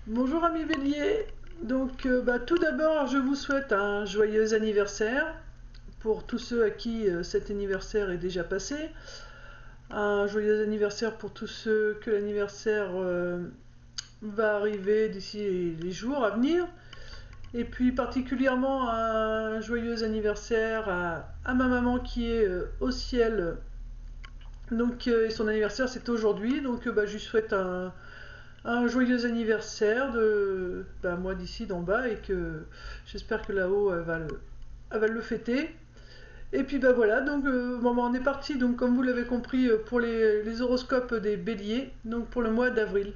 Bonjour amis Bélier, donc tout d'abord je vous souhaite un joyeux anniversaire pour tous ceux à qui cet anniversaire est déjà passé, un joyeux anniversaire pour tous ceux que l'anniversaire va arriver d'ici les jours à venir, et puis particulièrement un joyeux anniversaire à ma maman qui est au ciel, donc et son anniversaire c'est aujourd'hui, donc je lui souhaite un joyeux anniversaire de moi d'ici d'en bas et que j'espère que là-haut elle va le fêter. Et puis voilà, donc on est parti, donc comme vous l'avez compris, pour les horoscopes des béliers, donc pour le mois d'avril.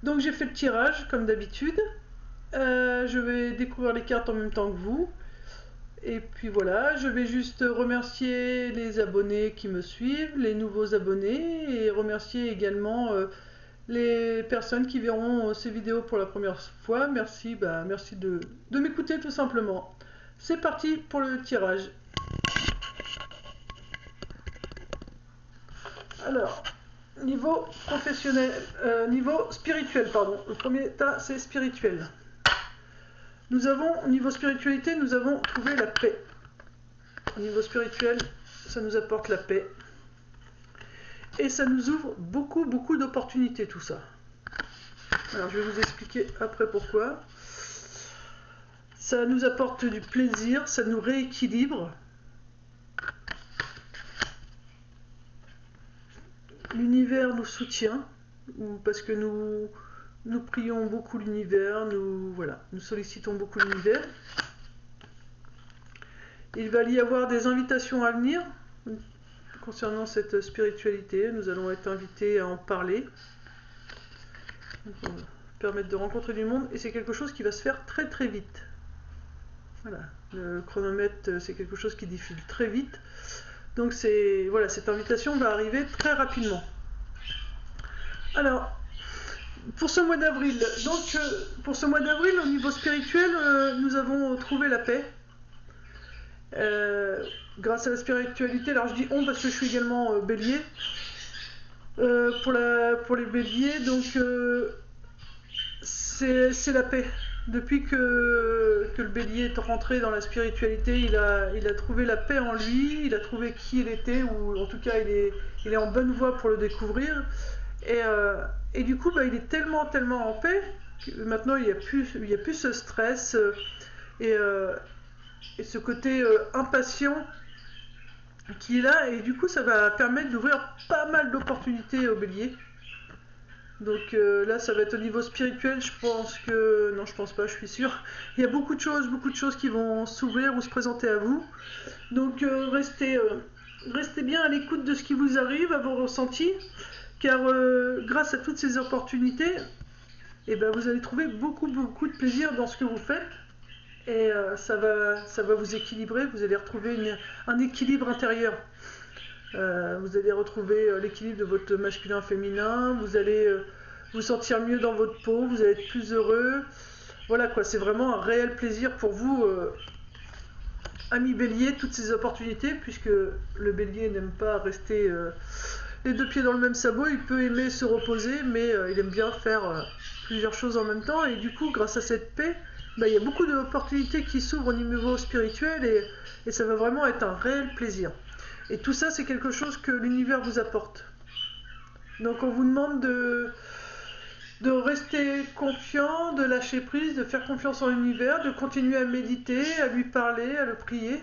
Donc j'ai fait le tirage comme d'habitude. Je vais découvrir les cartes en même temps que vous. Et puis voilà, je vais juste remercier les abonnés qui me suivent, les nouveaux abonnés, et remercier également les personnes qui verront ces vidéos pour la première fois. Merci, merci de m'écouter tout simplement. C'est parti pour le tirage. Alors, niveau professionnel, niveau spirituel, pardon. Le premier tas, c'est spirituel. Nous avons, au niveau spiritualité, nous avons trouvé la paix. Au niveau spirituel, ça nous apporte la paix. Et ça nous ouvre beaucoup d'opportunités, tout ça. Alors, je vais vous expliquer après pourquoi. Ça nous apporte du plaisir, ça nous rééquilibre. L'univers nous soutient, parce que nous prions beaucoup l'univers, nous sollicitons beaucoup l'univers. Il va y avoir des invitations à venir concernant cette spiritualité. Nous allons être invités à en parler. Permettre de rencontrer du monde, et c'est quelque chose qui va se faire très vite. Voilà, le chronomètre, c'est quelque chose qui défile très vite. Donc voilà, cette invitation va arriver très rapidement. Alors, pour ce mois d'avril, au niveau spirituel, nous avons trouvé la paix. Grâce à la spiritualité, alors je dis on parce que je suis également bélier. Pour les béliers, donc c'est la paix. Depuis que le bélier est rentré dans la spiritualité, il a trouvé la paix en lui, il a trouvé qui il était, ou en tout cas il est en bonne voie pour le découvrir. Et du coup, il est tellement en paix que maintenant il n'y a plus ce stress et ce côté impatient qu'il a. Et du coup, ça va permettre d'ouvrir pas mal d'opportunités au bélier. Donc là, ça va être au niveau spirituel, je pense que... Non, je pense pas, je suis sûre. Il y a beaucoup de choses qui vont s'ouvrir ou se présenter à vous. Donc restez bien à l'écoute de ce qui vous arrive, à vos ressentis, car grâce à toutes ces opportunités, vous allez trouver beaucoup de plaisir dans ce que vous faites. Et ça va vous équilibrer, vous allez retrouver un équilibre intérieur. Vous allez retrouver l'équilibre de votre masculin-féminin, vous allez vous sentir mieux dans votre peau, vous allez être plus heureux. Voilà quoi, c'est vraiment un réel plaisir pour vous, amis bélier, toutes ces opportunités, puisque le bélier n'aime pas rester les deux pieds dans le même sabot, il peut aimer se reposer, mais il aime bien faire plusieurs choses en même temps, et du coup, grâce à cette paix, il y a beaucoup d'opportunités qui s'ouvrent au niveau spirituel, et ça va vraiment être un réel plaisir. Et tout ça, c'est quelque chose que l'univers vous apporte. Donc on vous demande de rester confiant, de lâcher prise, de faire confiance en l'univers, de continuer à méditer, à lui parler, à le prier,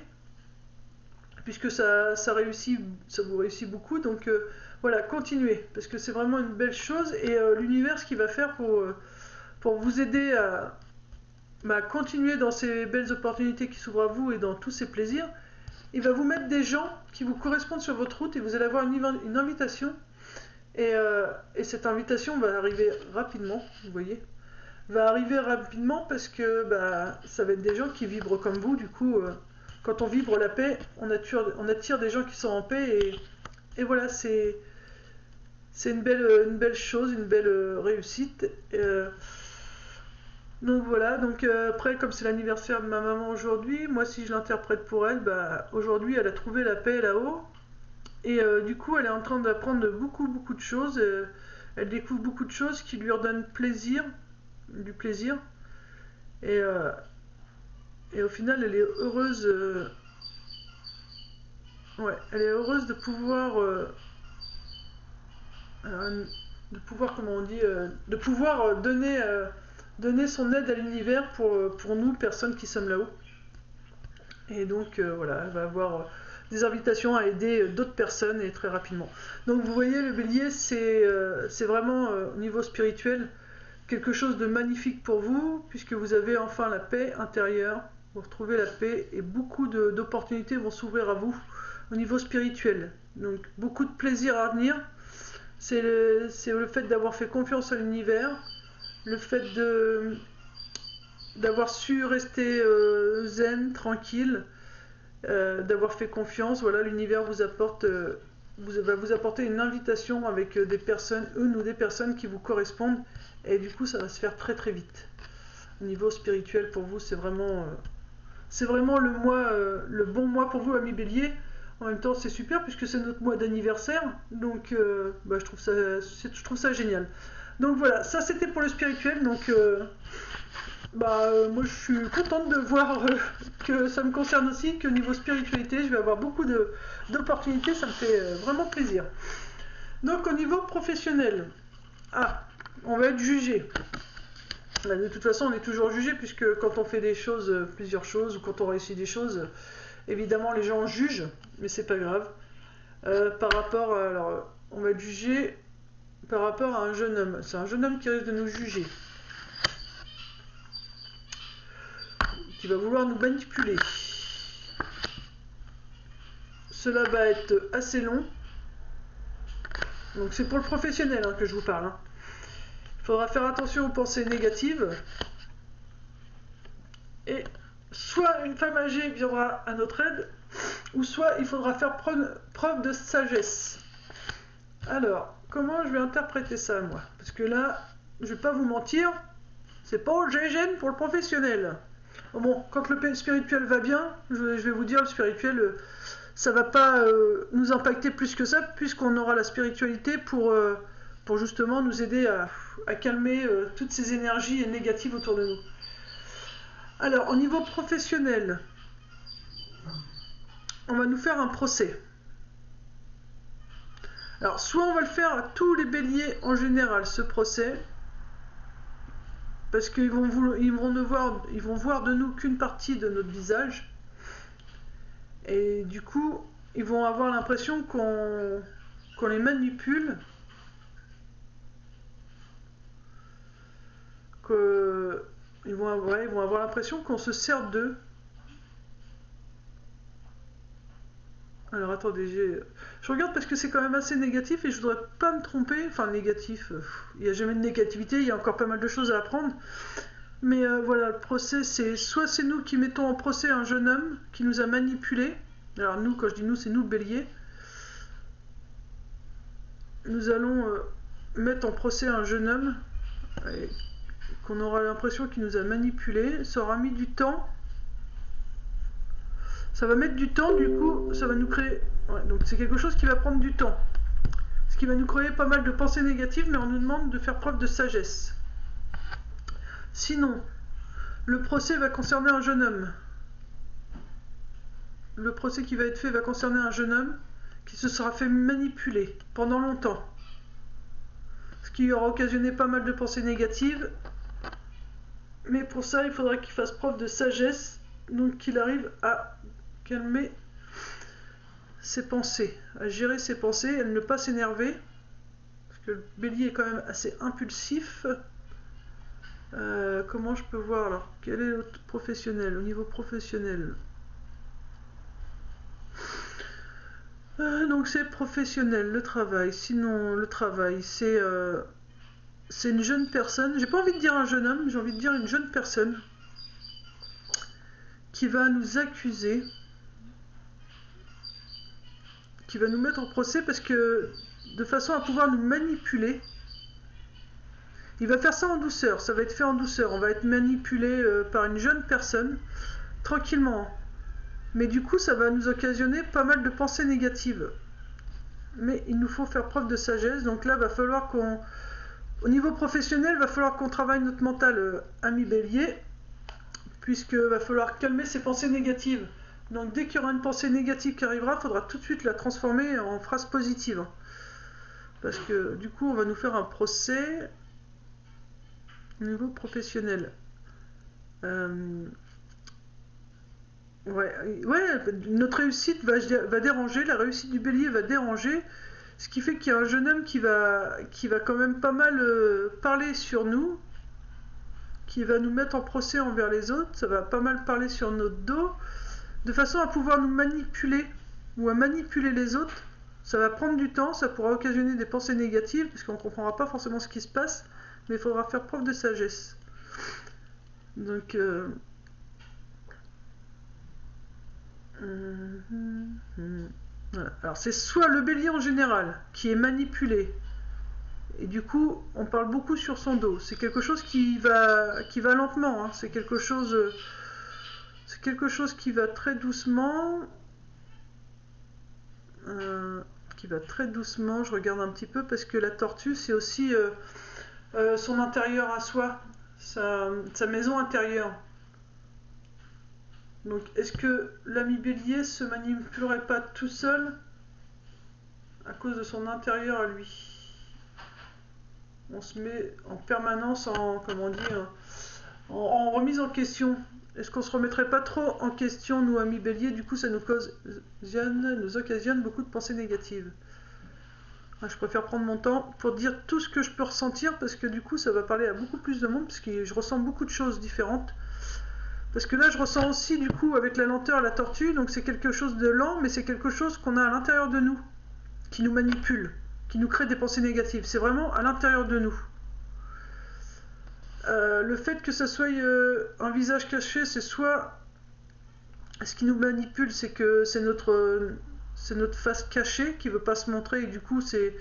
puisque ça réussit, ça vous réussit beaucoup. Donc voilà, continuez, parce que c'est vraiment une belle chose. Et l'univers, ce qu'il va faire pour vous aider à continuer dans ces belles opportunités qui s'ouvrent à vous et dans tous ces plaisirs, il va vous mettre des gens qui vous correspondent sur votre route, et vous allez avoir une invitation. Et cette invitation va arriver rapidement, vous voyez. Va arriver rapidement parce que ça va être des gens qui vibrent comme vous. Du coup, quand on vibre la paix, on attire des gens qui sont en paix. Et voilà, c'est une belle chose, une belle réussite. Donc voilà, après, comme c'est l'anniversaire de ma maman aujourd'hui, moi si je l'interprète pour elle, aujourd'hui elle a trouvé la paix là-haut, et du coup elle est en train d'apprendre beaucoup de choses, elle découvre beaucoup de choses qui lui redonnent plaisir, du plaisir. Et, et au final, elle est heureuse. Ouais, elle est heureuse de pouvoir, comment on dit, de pouvoir donner son aide à l'univers pour nous, personnes qui sommes là-haut. Et donc voilà, elle va avoir des invitations à aider d'autres personnes et très rapidement. Donc vous voyez, le bélier, c'est vraiment au niveau spirituel quelque chose de magnifique pour vous, puisque vous avez enfin la paix intérieure, vous retrouvez la paix et beaucoup d'opportunités vont s'ouvrir à vous au niveau spirituel. Donc beaucoup de plaisir à venir. C'est le fait d'avoir fait confiance à l'univers, le fait d'avoir su rester zen, tranquille, d'avoir fait confiance. Voilà, l'univers vous va vous apporter une invitation avec des personnes, une ou des personnes qui vous correspondent, et du coup ça va se faire très très vite. Au niveau spirituel, pour vous, c'est vraiment le bon mois pour vous, amis bélier. En même temps, c'est super puisque c'est notre mois d'anniversaire, donc je trouve ça génial. Donc voilà, ça c'était pour le spirituel. Donc moi je suis contente de voir que ça me concerne aussi, que niveau spiritualité, je vais avoir beaucoup d'opportunités, ça me fait vraiment plaisir. Donc au niveau professionnel, on va être jugé. De toute façon, on est toujours jugé puisque quand on fait des choses, plusieurs choses, ou quand on réussit des choses, évidemment les gens jugent, mais c'est pas grave. Alors, on va être jugé par rapport à un jeune homme. C'est un jeune homme qui risque de nous juger, qui va vouloir nous manipuler. Cela va être assez long. Donc c'est pour le professionnel que je vous parle. Il faudra faire attention aux pensées négatives. Et soit une femme âgée viendra à notre aide, ou soit il faudra faire preuve de sagesse. Alors, comment je vais interpréter ça, moi? Parce que là, je vais pas vous mentir, c'est pas au GGN pour le professionnel. Bon, quand le spirituel va bien, je vais vous dire, le spirituel, ça va pas nous impacter plus que ça, puisqu'on aura la spiritualité pour justement nous aider à calmer toutes ces énergies négatives autour de nous. Alors, au niveau professionnel, on va nous faire un procès. Alors, soit on va le faire à tous les béliers en général, ce procès, parce qu'ils vont voir de nous qu'une partie de notre visage, et du coup, ils vont avoir l'impression qu'on les manipule, ils vont avoir l'impression qu'on se sert d'eux. Alors attendez, je regarde parce que c'est quand même assez négatif et je voudrais pas me tromper. Enfin, négatif, il n'y a jamais de négativité, il y a encore pas mal de choses à apprendre. Mais voilà, le procès, soit c'est nous qui mettons en procès un jeune homme qui nous a manipulés. Alors nous, quand je dis nous, c'est nous, bélier. Nous allons mettre en procès un jeune homme qu'on aura l'impression qu'il nous a manipulés. Ça aura mis du temps. Ça va mettre du temps, du coup, ça va nous créer... Ouais, donc c'est quelque chose qui va prendre du temps. Ce qui va nous créer pas mal de pensées négatives, mais on nous demande de faire preuve de sagesse. Sinon, le procès va concerner un jeune homme. Le procès qui va être fait va concerner un jeune homme qui se sera fait manipuler pendant longtemps. Ce qui aura occasionné pas mal de pensées négatives. Mais pour ça, il faudra qu'il fasse preuve de sagesse, donc qu'il arrive à calmer ses pensées, à gérer ses pensées, et à ne pas s'énerver, parce que le bélier est quand même assez impulsif. Comment je peux voir alors? Quel est le professionnel? Au niveau professionnel, donc c'est professionnel, le travail. Sinon, le travail, c'est une jeune personne. J'ai pas envie de dire un jeune homme, j'ai envie de dire une jeune personne qui va nous accuser, qui va nous mettre en procès parce que de façon à pouvoir nous manipuler. Il va faire ça en douceur, ça va être fait en douceur. On va être manipulé par une jeune personne tranquillement. Mais du coup, ça va nous occasionner pas mal de pensées négatives. Mais il nous faut faire preuve de sagesse. Donc là, il va falloir Au niveau professionnel, il va falloir qu'on travaille notre mental, ami Bélier, puisque va falloir calmer ses pensées négatives. Donc dès qu'il y aura une pensée négative qui arrivera, il faudra tout de suite la transformer en phrase positive. Parce que du coup, on va nous faire un procès au niveau professionnel. Ouais, notre réussite va déranger, la réussite du Bélier va déranger, ce qui fait qu'il y a un jeune homme qui va quand même pas mal parler sur nous, qui va nous mettre en procès envers les autres, ça va pas mal parler sur notre dos, de façon à pouvoir nous manipuler ou à manipuler les autres. Ça va prendre du temps, ça pourra occasionner des pensées négatives, parce qu'on ne comprendra pas forcément ce qui se passe, mais il faudra faire preuve de sagesse. Donc, voilà. Alors c'est soit le Bélier en général qui est manipulé, et du coup on parle beaucoup sur son dos. C'est quelque chose qui va lentement, hein. C'est quelque chose qui va très doucement. Je regarde un petit peu parce que la tortue c'est aussi son intérieur à soi, sa maison intérieure. Donc est-ce que l'ami Bélier se manipulerait pas tout seul à cause de son intérieur à lui? On se met en permanence en remise en question. Est-ce qu'on se remettrait pas trop en question, nous amis Bélier? Du coup ça nous occasionne beaucoup de pensées négatives. Je préfère prendre mon temps pour dire tout ce que je peux ressentir, parce que du coup ça va parler à beaucoup plus de monde, parce que je ressens beaucoup de choses différentes. Parce que là je ressens aussi du coup avec la lenteur la tortue, donc c'est quelque chose de lent, mais c'est quelque chose qu'on a à l'intérieur de nous, qui nous manipule, qui nous crée des pensées négatives. C'est vraiment à l'intérieur de nous. Le fait que ça soit un visage caché, c'est soit ce qui nous manipule, c'est que c'est notre face cachée qui veut pas se montrer, et du coup c'est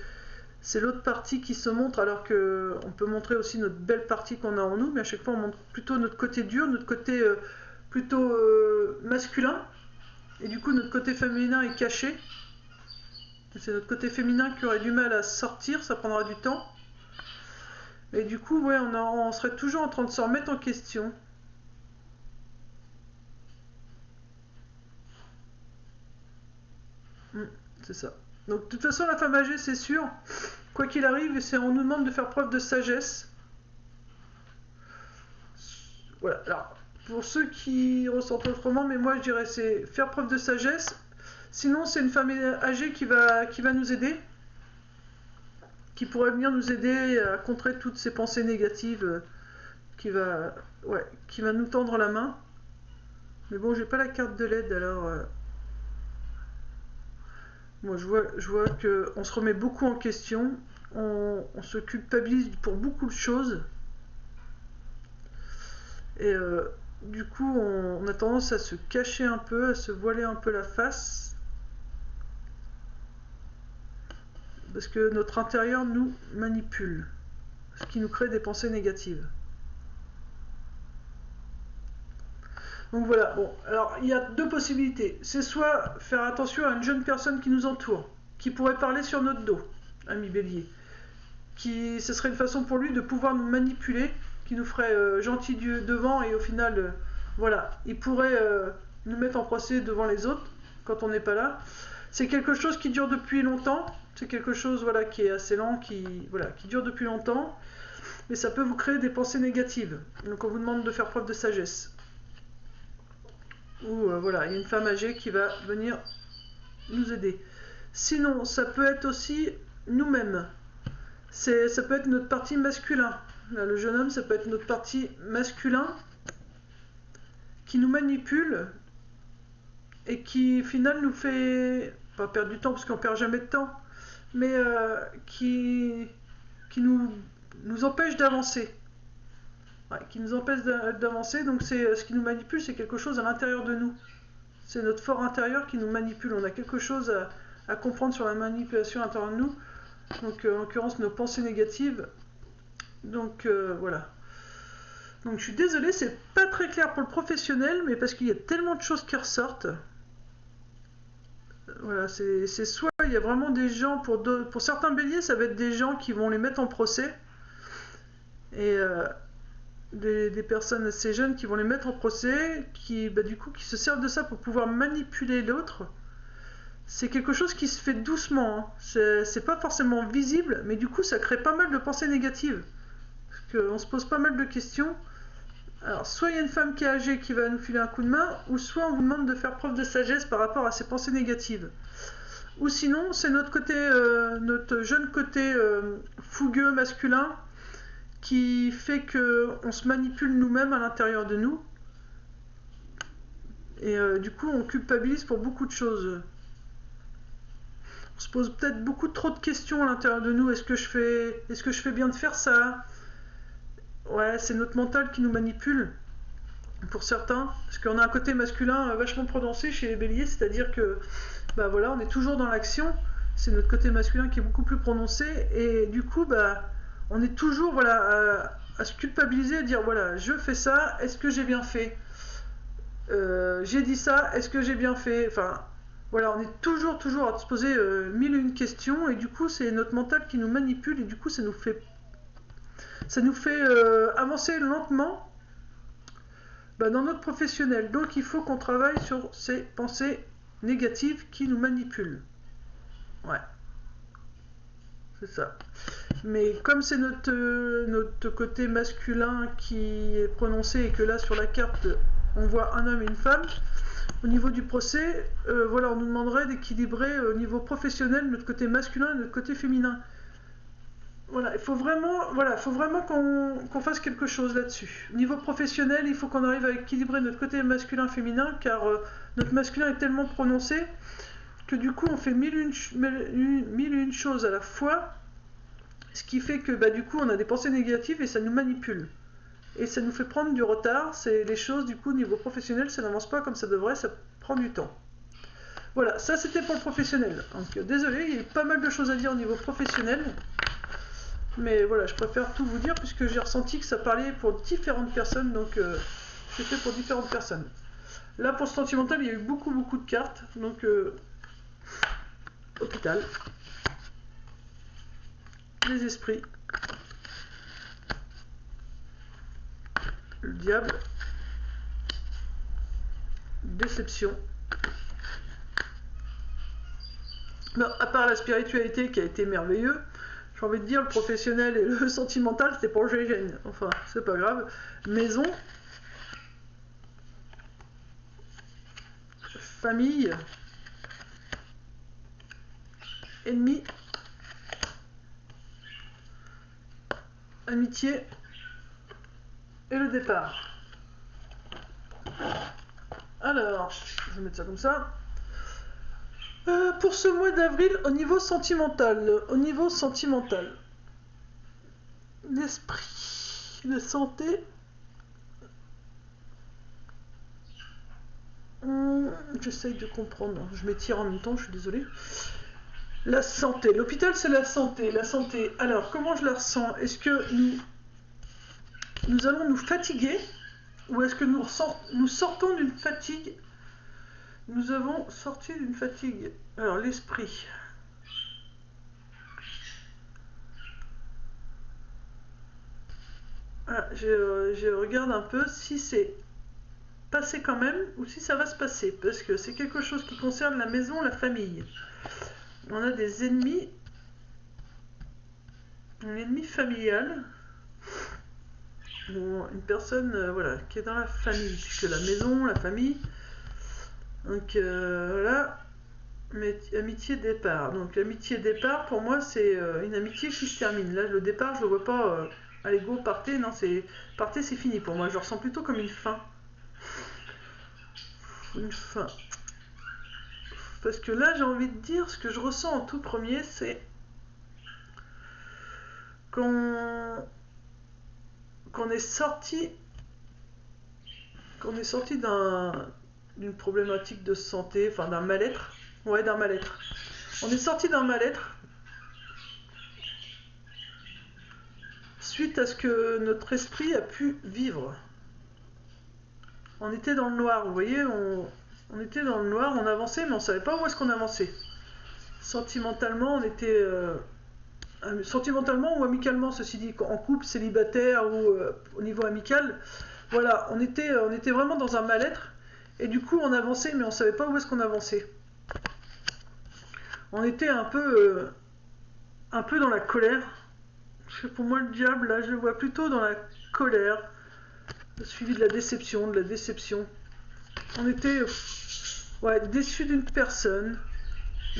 l'autre partie qui se montre, alors qu'on peut montrer aussi notre belle partie qu'on a en nous, mais à chaque fois on montre plutôt notre côté dur, notre côté plutôt masculin, et du coup notre côté féminin est caché. C'est notre côté féminin qui aurait du mal à sortir, ça prendra du temps. Et du coup, ouais, on serait toujours en train de se remettre en question. C'est ça. Donc de toute façon, la femme âgée, c'est sûr, quoi qu'il arrive, on nous demande de faire preuve de sagesse. Voilà, alors, pour ceux qui ressentent autrement, mais moi je dirais c'est faire preuve de sagesse. Sinon, c'est une femme âgée qui va nous aider, qui pourrait venir nous aider à contrer toutes ces pensées négatives, qui va nous tendre la main. Mais bon, j'ai pas la carte de l'aide, alors moi je vois que on se remet beaucoup en question, on se culpabilise pour beaucoup de choses, et du coup on a tendance à se cacher un peu, à se voiler un peu la face, parce que notre intérieur nous manipule, ce qui nous crée des pensées négatives. Donc voilà, bon, alors il y a deux possibilités. C'est soit faire attention à une jeune personne qui nous entoure, qui pourrait parler sur notre dos, ami Bélier. Ce serait une façon pour lui de pouvoir nous manipuler, qui nous ferait gentil devant, et au final, voilà, il pourrait nous mettre en procès devant les autres quand on n'est pas là. C'est quelque chose qui dure depuis longtemps, c'est quelque chose qui est assez lent, qui dure depuis longtemps, mais ça peut vous créer des pensées négatives. Donc on vous demande de faire preuve de sagesse. Ou il y a une femme âgée qui va venir nous aider. Sinon, ça peut être aussi nous-mêmes. Ça peut être notre partie masculin. Là, le jeune homme, ça peut être notre partie masculin qui nous manipule et qui, au final, nous fait pas perdre du temps, parce qu'on perd jamais de temps, mais qui nous empêche d'avancer. Qui nous empêche d'avancer. Donc c'est ce qui nous manipule, c'est quelque chose à l'intérieur de nous. C'est notre fort intérieur qui nous manipule. On a quelque chose à comprendre sur la manipulation intérieure de nous. Donc en l'occurrence nos pensées négatives. Donc voilà. Donc je suis désolée, c'est pas très clair pour le professionnel, mais parce qu'il y a tellement de choses qui ressortent. Voilà, c'est soit il y a vraiment des gens, pour certains béliers, ça va être des gens qui vont les mettre en procès. et des personnes assez jeunes qui vont les mettre en procès, qui du coup qui se servent de ça pour pouvoir manipuler l'autre. C'est quelque chose qui se fait doucement, hein. C'est pas forcément visible, mais du coup ça crée pas mal de pensées négatives. Parce qu'on se pose pas mal de questions. Alors soit il y a une femme qui est âgée qui va nous filer un coup de main, ou soit on vous demande de faire preuve de sagesse par rapport à ces pensées négatives. Ou sinon c'est notre jeune côté fougueux masculin qui fait qu'on se manipule nous-mêmes à l'intérieur de nous. Et du coup on culpabilise pour beaucoup de choses. On se pose peut-être beaucoup trop de questions à l'intérieur de nous. Est-ce que je fais bien de faire ça? Ouais, c'est notre mental qui nous manipule, pour certains. Parce qu'on a un côté masculin vachement prononcé chez les béliers, c'est-à-dire que, voilà, on est toujours dans l'action. C'est notre côté masculin qui est beaucoup plus prononcé. Et du coup, on est toujours, voilà, à se culpabiliser, à dire, voilà, je fais ça, est-ce que j'ai bien fait? J'ai dit ça, est-ce que j'ai bien fait? Enfin, voilà, on est toujours à se poser mille et une questions, et du coup c'est notre mental qui nous manipule, et du coup ça nous fait avancer lentement dans notre professionnel. Donc il faut qu'on travaille sur ces pensées négatives qui nous manipulent. Ouais, c'est ça. Mais comme c'est notre côté masculin qui est prononcé, et que là sur la carte on voit un homme et une femme, au niveau du procès, voilà, on nous demanderait d'équilibrer au niveau professionnel notre côté masculin et notre côté féminin. Voilà, il faut vraiment qu'on fasse quelque chose là-dessus. Au niveau professionnel, il faut qu'on arrive à équilibrer notre côté masculin-féminin, car notre masculin est tellement prononcé que du coup on fait mille et une choses à la fois, ce qui fait que du coup on a des pensées négatives et ça nous manipule. Et ça nous fait prendre du retard. C'est les choses, du coup, au niveau professionnel, ça n'avance pas comme ça devrait, ça prend du temps. Voilà, ça c'était pour le professionnel. Donc désolé, il y a eu pas mal de choses à dire au niveau professionnel. Mais voilà, je préfère tout vous dire puisque j'ai ressenti que ça parlait pour différentes personnes, donc c'est fait pour différentes personnes. Là, pour le sentimental, il y a eu beaucoup de cartes, donc hôpital, les esprits, le diable, déception. Non, à part la spiritualité qui a été merveilleux, j'ai envie de dire le professionnel et le sentimental c'était pour le GGN. Enfin, c'est pas grave. Maison, famille, ennemi, amitié et le départ. Alors, je vais mettre ça comme ça. Pour ce mois d'avril, au niveau sentimental, l'esprit, la santé, j'essaye de comprendre, je m'étire en même temps, je suis désolée. La santé, l'hôpital c'est la santé, alors comment je la ressens? Est-ce que nous allons nous fatiguer, ou est-ce que nous sortons d'une fatigue? Nous avons sorti d'une fatigue. Alors, l'esprit. Ah, je regarde un peu si c'est passé quand même ou si ça va se passer. Parce que c'est quelque chose qui concerne la maison, la famille. On a des ennemis. Un ennemi familial. Bon, une personne voilà, qui est dans la famille. Puisque la maison, la famille. Donc voilà. Mais amitié départ. Donc l'amitié départ pour moi c'est une amitié qui se termine. Là le départ je le vois pas. Allez go partez, non c'est partez c'est fini pour moi. Je le ressens plutôt comme une fin. Une fin. Parce que là j'ai envie de dire ce que je ressens en tout premier c'est qu'on est sorti d'une problématique de santé, enfin d'un mal-être. Ouais, d'un mal-être. On est sorti d'un mal-être suite à ce que notre esprit a pu vivre. On était dans le noir, vous voyez, on était dans le noir, on avançait, mais on savait pas où est-ce qu'on avançait. Sentimentalement, on était sentimentalement ou amicalement, ceci dit, en couple, célibataire ou au niveau amical. Voilà, on était vraiment dans un mal-être. Et du coup, on avançait, mais on savait pas où est-ce qu'on avançait. On était un peu dans la colère. Parce que pour moi, le diable, là, je le vois plutôt dans la colère, suivi de la déception, On était déçus d'une personne,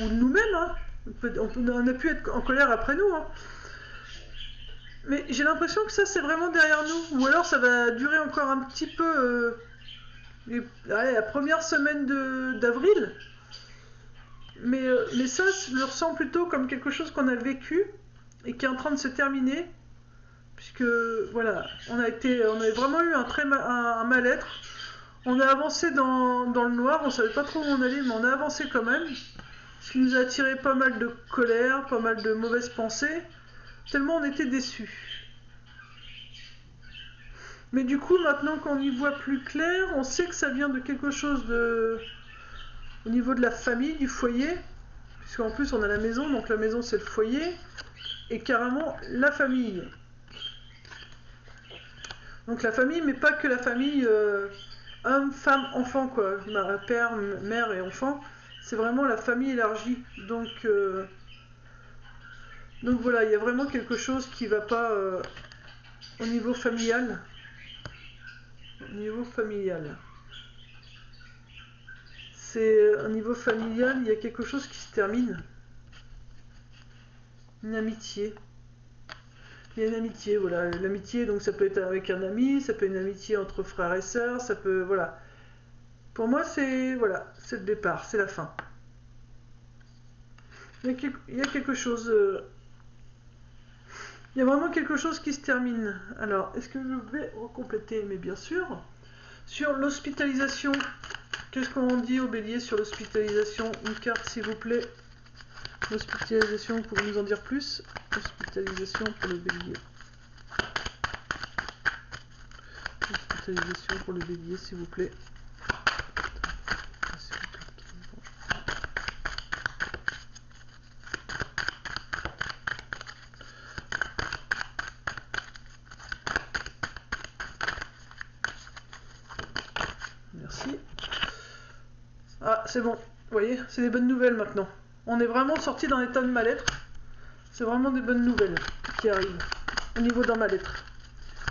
ou de nous-mêmes, hein. On a pu être en colère après nous, hein. Mais j'ai l'impression que ça, c'est vraiment derrière nous. Ou alors, ça va durer encore un petit peu... la première semaine d'avril. Mais ça, je le ressens plutôt comme quelque chose qu'on a vécu et qui est en train de se terminer. Puisque, voilà, on a vraiment eu un mal-être. On a avancé dans le noir, on savait pas trop où on allait, mais on a avancé quand même. Ce qui nous a attiré pas mal de colère, pas mal de mauvaises pensées, tellement on était déçus. Mais du coup, maintenant qu'on y voit plus clair, on sait que ça vient de quelque chose au niveau de la famille, du foyer, puisqu'en plus on a la maison, donc la maison c'est le foyer, et carrément la famille. Donc la famille, mais pas que la famille homme, femme, enfant, quoi, père, mère et enfant, c'est vraiment la famille élargie. Donc voilà, il y a vraiment quelque chose qui va pas au niveau familial. Au niveau familial. Au niveau familial, il y a quelque chose qui se termine. Une amitié. Il y a une amitié, voilà. L'amitié, donc ça peut être avec un ami, ça peut être une amitié entre frères et sœurs, ça peut, voilà. Pour moi, c'est le départ, c'est la fin. Il y a quelque chose... il y a vraiment quelque chose qui se termine. Alors, est-ce que je vais recompléter? Mais bien sûr. Sur l'hospitalisation, qu'est-ce qu'on dit au bélier sur l'hospitalisation? Une carte, s'il vous plaît. L'hospitalisation, vous pouvez nous en dire plus? Hospitalisation pour le bélier. Hospitalisation pour le bélier, s'il vous plaît. Merci. Ah, c'est bon. Vous voyez, c'est des bonnes nouvelles maintenant. On est vraiment sorti d'un état de mal-être. C'est vraiment des bonnes nouvelles qui arrivent au niveau d'un mal-être.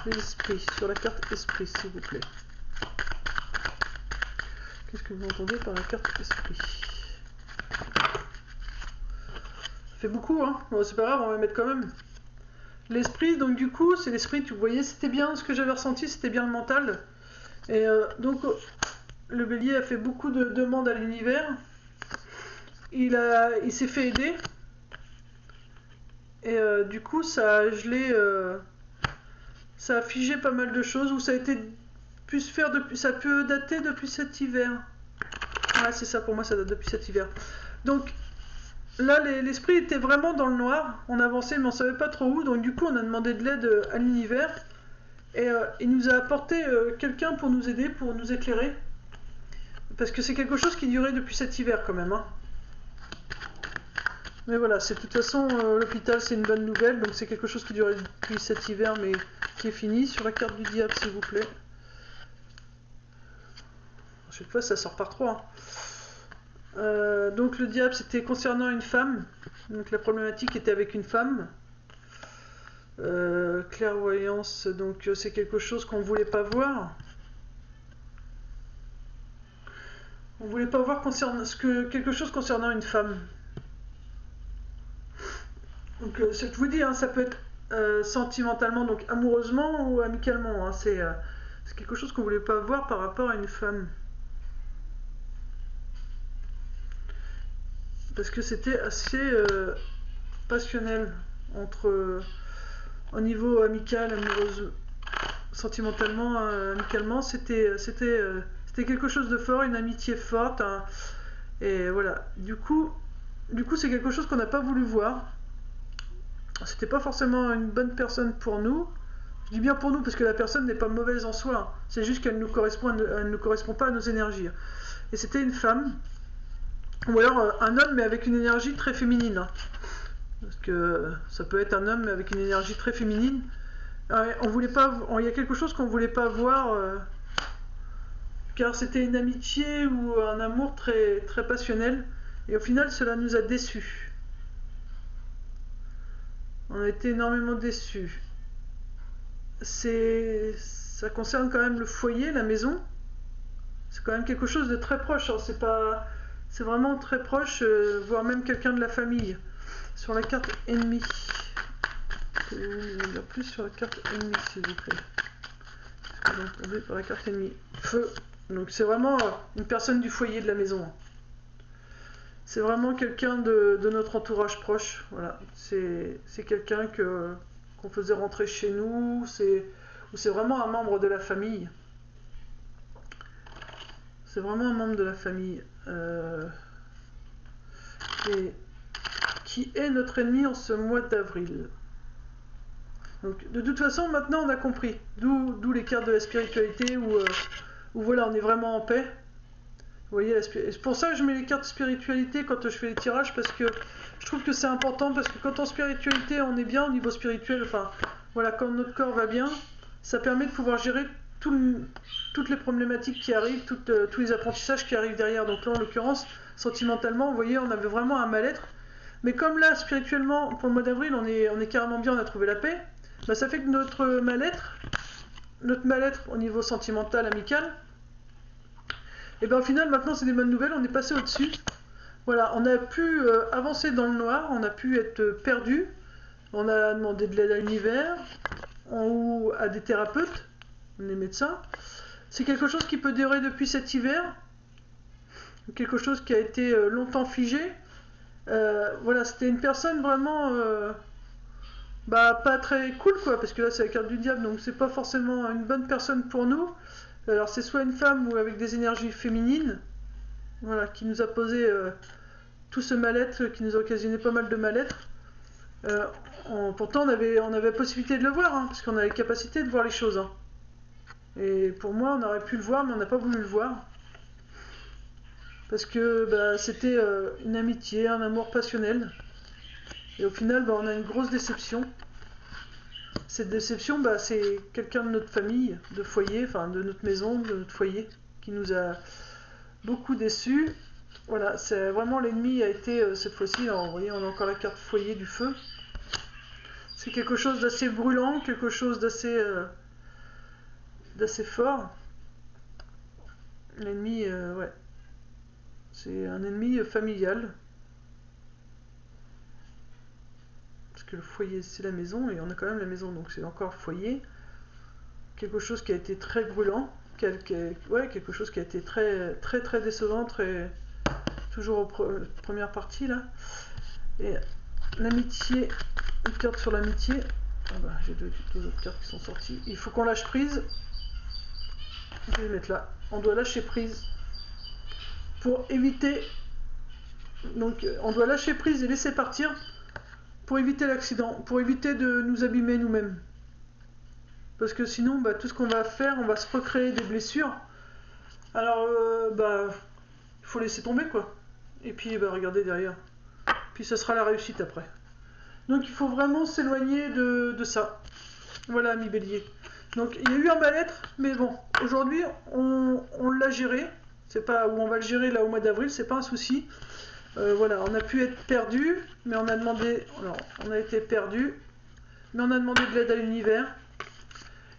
L'esprit, sur la carte esprit, s'il vous plaît. Qu'est-ce que vous entendez par la carte esprit? Ça fait beaucoup, hein. Bon, c'est pas grave, on va mettre quand même. L'esprit, donc du coup, c'est l'esprit, vous voyez, c'était bien ce que j'avais ressenti, c'était bien le mental. Et donc, le bélier a fait beaucoup de demandes à l'univers. Il s'est fait aider. Et du coup, ça a gelé, ça a figé pas mal de choses, ou ça a été pu se faire depuis, ça peut dater depuis cet hiver. Ah, c'est ça, pour moi, ça date depuis cet hiver. Donc, là, l'esprit était vraiment dans le noir. On avançait, mais on savait pas trop où. Donc, du coup, on a demandé de l'aide à l'univers. Et il nous a apporté quelqu'un pour nous aider, pour nous éclairer. Parce que c'est quelque chose qui durait depuis cet hiver, quand même, hein. Mais voilà, de toute façon, l'hôpital, c'est une bonne nouvelle. Donc, c'est quelque chose qui durait depuis cet hiver, mais qui est fini. Sur la carte du diable, s'il vous plaît. À chaque fois, ça sort par 3. Donc, le diable, c'était concernant une femme. Donc, la problématique était avec une femme. Clairvoyance, donc c'est quelque chose qu'on voulait pas voir. On voulait pas voir quelque chose concernant une femme. Donc, je vous dis, hein, ça peut être sentimentalement, donc amoureusement ou amicalement. Hein, c'est quelque chose qu'on voulait pas voir par rapport à une femme. Parce que c'était assez passionnel au niveau amical, amoureuse, sentimentalement, amicalement, c'était quelque chose de fort, une amitié forte, hein, et voilà. Du coup, c'est quelque chose qu'on n'a pas voulu voir. C'était pas forcément une bonne personne pour nous. Je dis bien pour nous parce que la personne n'est pas mauvaise en soi. Hein. C'est juste qu'elle ne correspond pas à nos énergies. Et c'était une femme, ou alors un homme mais avec une énergie très féminine. Hein. Parce que ça peut être un homme avec une énergie très féminine. On voulait pas, il y a quelque chose qu'on voulait pas voir, car c'était une amitié ou un amour très, très passionnel. Et au final, cela nous a déçus. On a été énormément déçus. Ça concerne quand même le foyer, la maison. C'est quand même quelque chose de très proche. Hein. C'est vraiment très proche, voire même quelqu'un de la famille. Sur la carte ennemie. Pouvez-vous dire plus sur la carte ennemie, s'il vous plaît? Qu'est-ce que vous entendez par la carte ennemie? Feu. Donc c'est vraiment une personne du foyer de la maison. C'est vraiment quelqu'un de notre entourage proche. Voilà. C'est quelqu'un qu'on faisait rentrer chez nous. Ou c'est vraiment un membre de la famille. C'est vraiment un membre de la famille. Et qui est notre ennemi en ce mois d'avril. Donc, de toute façon, maintenant on a compris. D'où les cartes de la spiritualité où voilà, on est vraiment en paix. Vous voyez, c'est pour ça que je mets les cartes spiritualité quand je fais les tirages, parce que je trouve que c'est important, parce que quand en spiritualité on est bien au niveau spirituel, enfin voilà, quand notre corps va bien, ça permet de pouvoir gérer toutes les problématiques qui arrivent, tous les apprentissages qui arrivent derrière. Donc là, en l'occurrence, sentimentalement, vous voyez, on avait vraiment un mal-être. Mais comme là, spirituellement, pour le mois d'avril, on est carrément bien, on a trouvé la paix, bah, ça fait que notre mal-être au niveau sentimental, amical, et bien au final, maintenant, c'est des bonnes nouvelles, on est passé au-dessus. Voilà, on a pu avancer dans le noir, on a pu être perdu, on a demandé de l'aide à l'univers, ou à des thérapeutes, des médecins. C'est quelque chose qui peut durer depuis cet hiver, quelque chose qui a été longtemps figé. Voilà, c'était une personne vraiment pas très cool, quoi, parce que là c'est la carte du diable, donc c'est pas forcément une bonne personne pour nous. Alors c'est soit une femme ou avec des énergies féminines, voilà, qui nous a posé tout ce mal-être, qui nous a occasionné pas mal de mal-être. Pourtant on avait possibilité de le voir, hein, parce qu'on a la capacité de voir les choses. Hein. Et pour moi, on aurait pu le voir, mais on n'a pas voulu le voir. Parce que c'était une amitié, un amour passionnel. Et au final, on a une grosse déception. Cette déception, c'est quelqu'un de notre famille, de foyer, enfin de notre maison, de notre foyer, qui nous a beaucoup déçus. Voilà, c'est vraiment l'ennemi a été cette fois-ci. Vous voyez, on a encore la carte foyer du feu. C'est quelque chose d'assez brûlant, quelque chose d'assez fort. L'ennemi, ouais. C'est un ennemi familial. Parce que le foyer, c'est la maison, et on a quand même la maison, donc c'est encore le foyer. Quelque chose qui a été très brûlant. Quelque chose qui a été très, très, très décevant, toujours aux premières parties, là. Et l'amitié, une carte sur l'amitié. J'ai deux autres cartes qui sont sorties. Il faut qu'on lâche prise. Je vais les mettre là. On doit lâcher prise. Pour éviter, donc on doit lâcher prise et laisser partir pour éviter l'accident, pour éviter de nous abîmer nous-mêmes. Parce que sinon, tout ce qu'on va faire, on va se recréer des blessures. Alors, il faut laisser tomber, quoi. Et puis, regardez derrière. Puis, ce sera la réussite après. Donc, il faut vraiment s'éloigner de ça. Voilà, ami Bélier. Donc, il y a eu un mal-être, mais bon, aujourd'hui, on l'a géré. C'est pas où on va le gérer là au mois d'avril, c'est pas un souci. Voilà, on a pu être perdu, mais on a demandé. Alors, on a été perdu, mais on a demandé de l'aide à l'univers.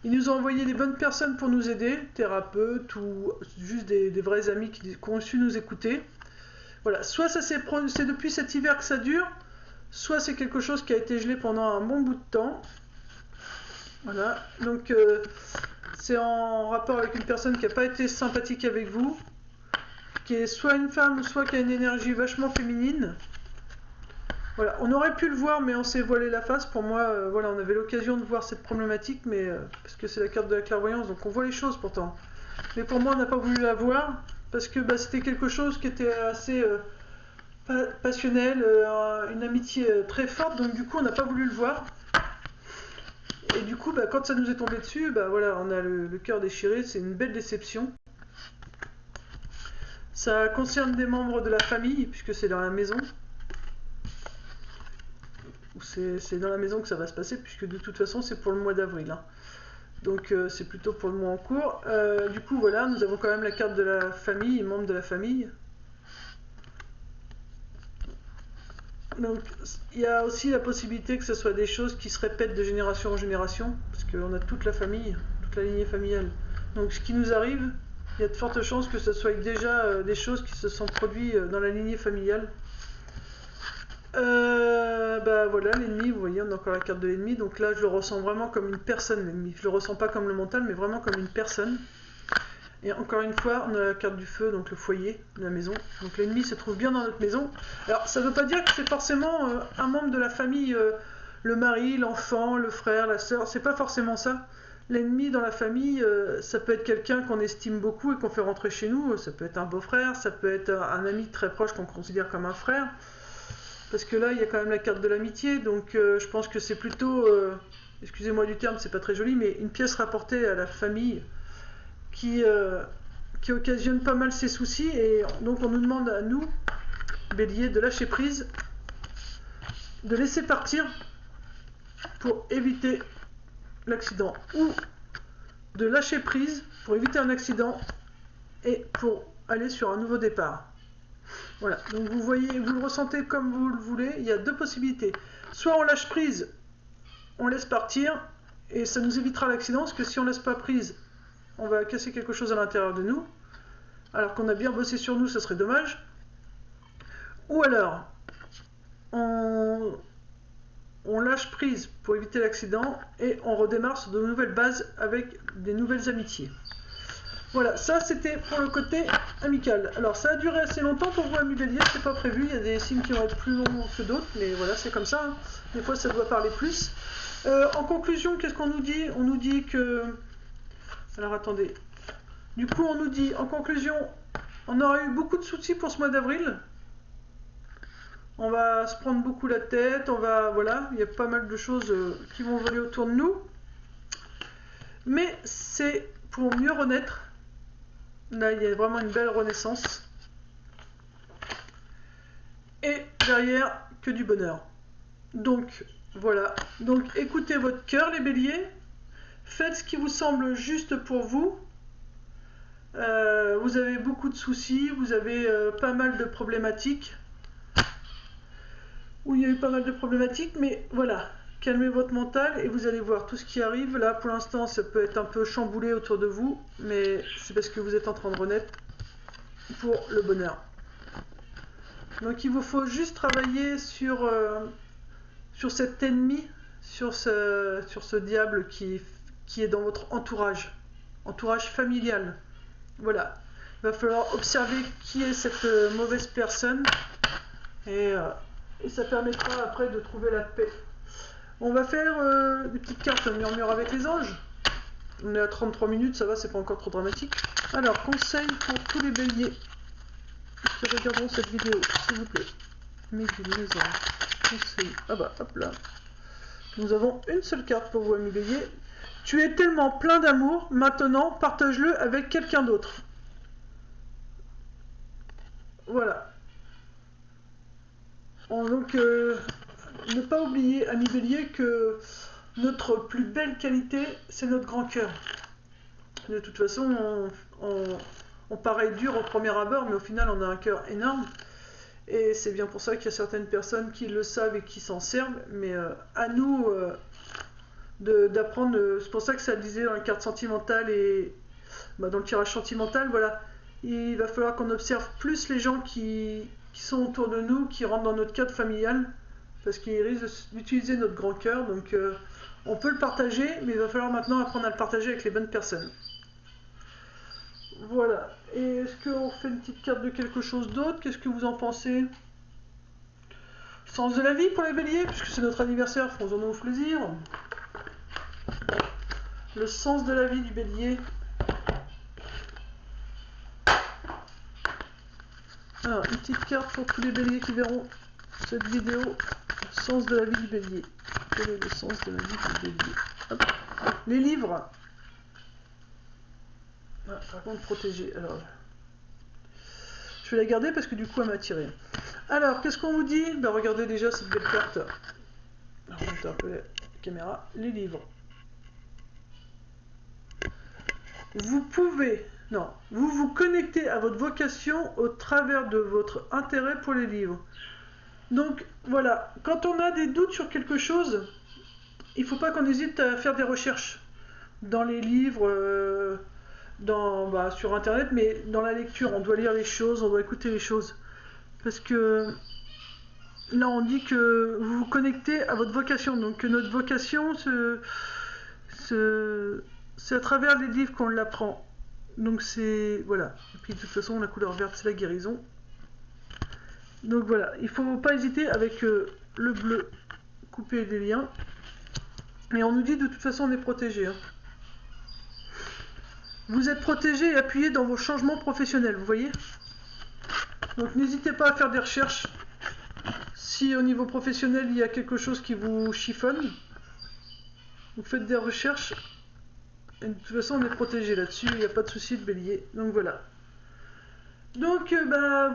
Ils nous ont envoyé des bonnes personnes pour nous aider, thérapeutes ou juste des vrais amis qui ont su nous écouter. Voilà, soit c'est depuis cet hiver que ça dure, soit c'est quelque chose qui a été gelé pendant un bon bout de temps. Voilà, donc c'est en rapport avec une personne qui n'a pas été sympathique avec vous, qui est soit une femme, soit qui a une énergie vachement féminine. Voilà, on aurait pu le voir, mais on s'est voilé la face. Pour moi, voilà, on avait l'occasion de voir cette problématique, mais parce que c'est la carte de la clairvoyance, donc on voit les choses pourtant. Mais pour moi, on n'a pas voulu la voir, parce que c'était quelque chose qui était assez passionnel, une amitié très forte, donc du coup, on n'a pas voulu le voir. Et du coup, quand ça nous est tombé dessus, voilà, on a le cœur déchiré, c'est une belle déception. Ça concerne des membres de la famille, puisque c'est dans la maison. C'est dans la maison que ça va se passer, puisque de toute façon c'est pour le mois d'avril. Hein. Donc c'est plutôt pour le mois en cours. Du coup voilà, nous avons quand même la carte de la famille, membres de la famille. Donc il y a aussi la possibilité que ce soit des choses qui se répètent de génération en génération, parce qu'on a toute la famille, toute la lignée familiale. Donc ce qui nous arrive, il y a de fortes chances que ce soit déjà des choses qui se sont produites dans la lignée familiale. Bah voilà, l'ennemi, vous voyez, on a encore la carte de l'ennemi, donc là je le ressens vraiment comme une personne, l'ennemi. Je le ressens pas comme le mental, mais vraiment comme une personne. Et encore une fois, on a la carte du feu, donc le foyer de la maison. Donc l'ennemi se trouve bien dans notre maison. Alors ça veut pas dire que c'est forcément un membre de la famille, le mari, l'enfant, le frère, la sœur, c'est pas forcément ça. L'ennemi dans la famille, ça peut être quelqu'un qu'on estime beaucoup et qu'on fait rentrer chez nous, ça peut être un beau-frère, ça peut être un ami très proche qu'on considère comme un frère. Parce que là, il y a quand même la carte de l'amitié, donc je pense que c'est plutôt, excusez-moi du terme, c'est pas très joli, mais une pièce rapportée à la famille qui occasionne pas mal ses soucis, et donc on nous demande à nous, Bélier, de lâcher prise, de laisser partir pour éviter l'accident, ou de lâcher prise pour éviter un accident et pour aller sur un nouveau départ. Voilà, donc vous voyez, vous le ressentez comme vous le voulez, il y a deux possibilités. Soit on lâche prise, on laisse partir, et ça nous évitera l'accident, parce que si on laisse pas prise, on va casser quelque chose à l'intérieur de nous, alors qu'on a bien bossé sur nous, ça serait dommage. Ou alors, on lâche prise pour éviter l'accident, et on redémarre sur de nouvelles bases avec des nouvelles amitiés. Voilà, ça c'était pour le côté amical. Alors ça a duré assez longtemps pour vous, amis Bélier, c'est pas prévu, il y a des signes qui vont être plus longs que d'autres, mais voilà, c'est comme ça, hein. Des fois ça doit parler plus. En conclusion, qu'est-ce qu'on nous dit? On nous dit que... Alors attendez. Du coup, on nous dit, en conclusion, on aura eu beaucoup de soucis pour ce mois d'avril. On va se prendre beaucoup la tête, on va... Voilà, il y a pas mal de choses qui vont voler autour de nous. Mais c'est pour mieux renaître. Là, il y a vraiment une belle renaissance. Et derrière, que du bonheur. Donc, voilà. Donc, écoutez votre cœur, les béliers. Faites ce qui vous semble juste pour vous. Vous avez beaucoup de soucis, vous avez pas mal de problématiques. Oui, il y a eu pas mal de problématiques, mais voilà. Calmez votre mental et vous allez voir tout ce qui arrive. Là, pour l'instant, ça peut être un peu chamboulé autour de vous, mais c'est parce que vous êtes en train de renaître pour le bonheur. Donc, il vous faut juste travailler sur cet ennemi, sur ce diable qui est dans votre entourage familial. Voilà. Il va falloir observer qui est cette mauvaise personne et ça permettra après de trouver la paix. On va faire des petites cartes murmure avec les anges. On est à 33 minutes, ça va, c'est pas encore trop dramatique. Alors, conseil pour tous les béliers qui regarderont cette vidéo, s'il vous plaît. Mes anges. Conseil. Ah bah, hop là. Nous avons une seule carte pour vous, amis béliers. Tu es tellement plein d'amour, maintenant partage-le avec quelqu'un d'autre. Voilà. Donc, ne pas oublier, amis béliers, que notre plus belle qualité, c'est notre grand cœur. De toute façon, on paraît dur au premier abord, mais au final, on a un cœur énorme. Et c'est bien pour ça qu'il y a certaines personnes qui le savent et qui s'en servent. Mais à nous d'apprendre. C'est pour ça que ça disait dans la carte sentimentale et dans le tirage sentimental, voilà. Il va falloir qu'on observe plus les gens qui sont autour de nous, qui rentrent dans notre cadre familial, parce qu'ils risquent d'utiliser notre grand cœur. Donc on peut le partager, mais il va falloir maintenant apprendre à le partager avec les bonnes personnes. Voilà. Et est-ce qu'on fait une petite carte de quelque chose d'autre? Qu'est-ce que vous en pensez? Sens de la vie pour les béliers, puisque c'est notre anniversaire, faisons-nous plaisir. Le sens de la vie du bélier. Alors, une petite carte pour tous les béliers qui verront cette vidéo. Le sens de la vie du bélier. Quel est le sens de la vie du bélier? Hop. Les livres. Ah, par contre, protégé. Alors, je vais la garder parce que du coup, elle m'a attiré. Alors, qu'est-ce qu'on vous dit? Regardez déjà cette belle carte. remonter un peu la caméra, les livres. Vous pouvez, non, vous vous connectez à votre vocation au travers de votre intérêt pour les livres. Donc voilà, quand on a des doutes sur quelque chose, il ne faut pas qu'on hésite à faire des recherches dans les livres, sur internet, mais dans la lecture, on doit lire les choses, on doit écouter les choses. Parce que là on dit que vous vous connectez à votre vocation, donc que notre vocation c'est à travers les livres qu'on l'apprend. Donc c'est, voilà, et puis de toute façon la couleur verte c'est la guérison. Donc voilà, il ne faut pas hésiter avec le bleu, couper des liens. Et on nous dit de toute façon on est protégé. Hein. Vous êtes protégé et appuyé dans vos changements professionnels, vous voyez. Donc n'hésitez pas à faire des recherches. Si au niveau professionnel il y a quelque chose qui vous chiffonne, vous faites des recherches. Et de toute façon on est protégé là-dessus, il n'y a pas de souci de bélier. Donc voilà. Donc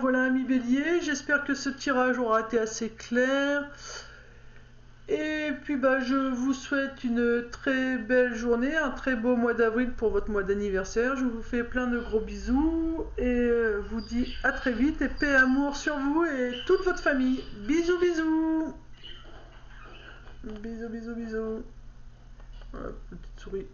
voilà amis bélier, j'espère que ce tirage aura été assez clair. Et puis je vous souhaite une très belle journée, un très beau mois d'avril pour votre mois d'anniversaire. Je vous fais plein de gros bisous et vous dis à très vite et paix et amour sur vous et toute votre famille. Bisous bisous. Bisous bisous bisous. Voilà, petite souris.